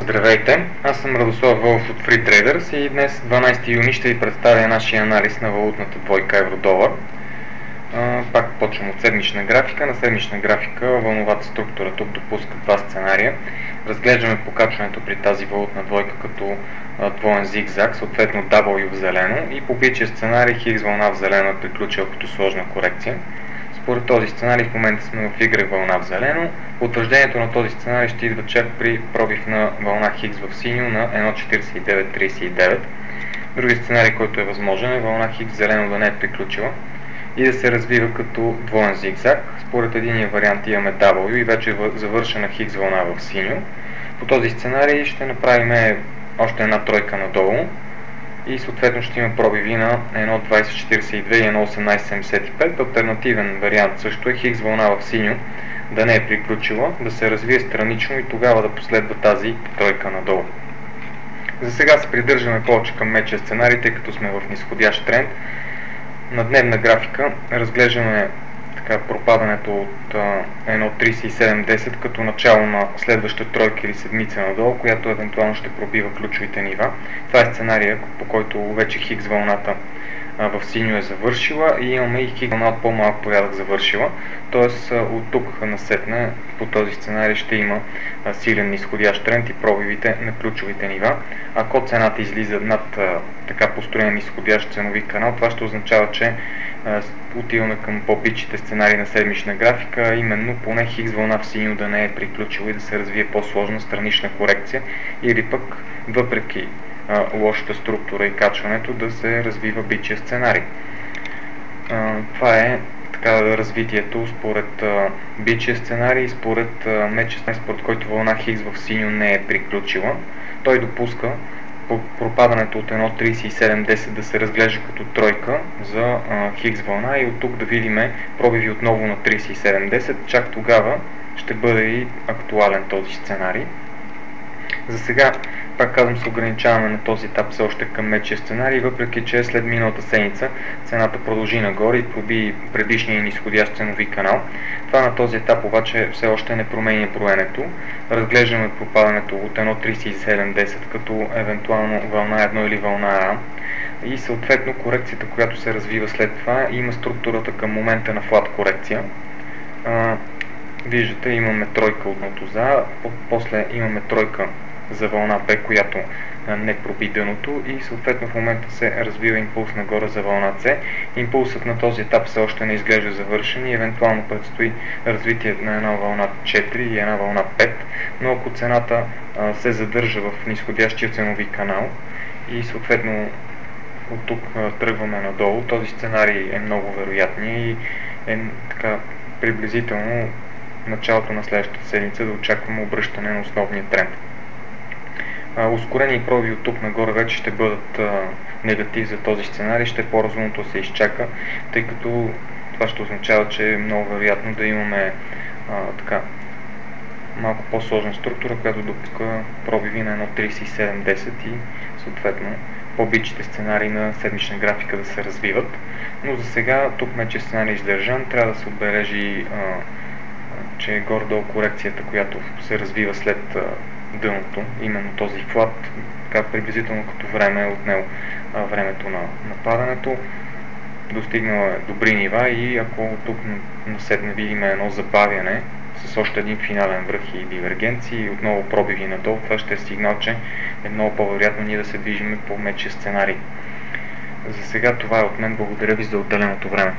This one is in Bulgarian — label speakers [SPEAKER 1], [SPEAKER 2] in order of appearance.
[SPEAKER 1] Здравейте, аз съм Радослав Вълф от Free Traders и днес 12 юни ще ви представя нашия анализ на валутната двойка евро-долар. Пак почвам от седмична графика. На седмична графика вълновата структура тук допуска два сценария. Разглеждаме покачването при тази валутна двойка като двоен зигзаг, съответно W в зелено, и по бичия сценарий Хикс вълна в зелено е приключила като сложна корекция. Според този сценарий в момента сме в Y вълна в зелено. Потвърждението на този сценарий ще идва чак при пробив на вълна Хикс в синьо на 1.4939. Другият сценарий, който е възможен, е вълна Хикс в зелено да не е приключила и да се развива като двоен зигзаг. Според единия вариант имаме W и вече е завършена Хикс вълна в синьо. По този сценарий ще направим още една тройка надолу и съответно ще има пробиви на 1.2042 и 1.1875. Алтернативен вариант също е Хикс вълна в синьо да не е приключила, да се развие странично и тогава да последва тази тройка надолу. За сега се придържаме повече към мечия сценарий, тъй като сме в нисходящ тренд. На дневна графика разглеждаме пропадането от 1.3710 като начало на следваща тройка или седмица надолу, която евентуално ще пробива ключовите нива. Това е сценария, по който вече Хикс вълната в синьо е завършила и имаме и Хикс вълна от по-малък порядък завършила. Тоест от тук насетне по този сценарий ще има силен нисходящ тренд и пробивите на ключовите нива. Ако цената излиза над така построен нисходящ ценови канал, това ще означава, че отиваме към по-бичите сценарии на седмична графика, именно поне Хикс вълна в синьо да не е приключила и да се развие по-сложна странична корекция, или пък въпреки лошата структура и качването да се развива бичия сценарий. Това е развитието според бичия сценарий и според мечия сценарий, според който вълна Хикс в синьо не е приключила. Той допуска пропадането от 1.3710 да се разглежда като тройка за Хикс вълна и от тук да видим пробиви отново на 3710. Чак тогава ще бъде и актуален този сценарий. За сега, пак казвам, се ограничаваме на този етап все още към мечия сценарий, въпреки че след миналата седмица цената продължи нагоре и проби предишния нисходящ ценови канал. Това на този етап обаче все още не променя броенето. Разглеждаме пропадането от 1.3710 като евентуално вълна 1 или вълна А и съответно корекцията, която се развива след това, има структурата към момента на флат корекция. Виждате, имаме тройка от нотоза, после имаме тройка за вълна Б, която не проби дъното и съответно в момента се развива импулс нагоре за вълна С. Импулсът на този етап все още не изглежда завършен и евентуално предстои развитие на една вълна 4 и една вълна 5, но ако цената се задържа в нисходящия ценови канал и съответно от тук тръгваме надолу, този сценарий е много вероятен и е така приблизително началото на следващата седмица да очакваме обръщане на основния тренд. Ускорени пробиви от тук нагоре вече ще бъдат негатив за този сценарий, ще е по-разумното да се изчака, тъй като това ще означава, че е много вероятно да имаме малко по-сложна структура, която допуска пробиви на 1.3710 и съответно по-бичите сценарии на седмична графика да се развиват. Но за сега тук мечия сценарий е издържан, трябва да се отбележи, че горе-долу корекцията, която се развива след дъното, именно този флат, така приблизително като време е отнел времето на падането, достигнала е добри нива и ако тук насетне видим едно забавяне с още един финален връх и дивергенции и отново пробиви надолу, това ще е сигнал, че е много по-вероятно ние да се движим по мечия сценарий. За сега това е от мен, благодаря ви за отделеното време.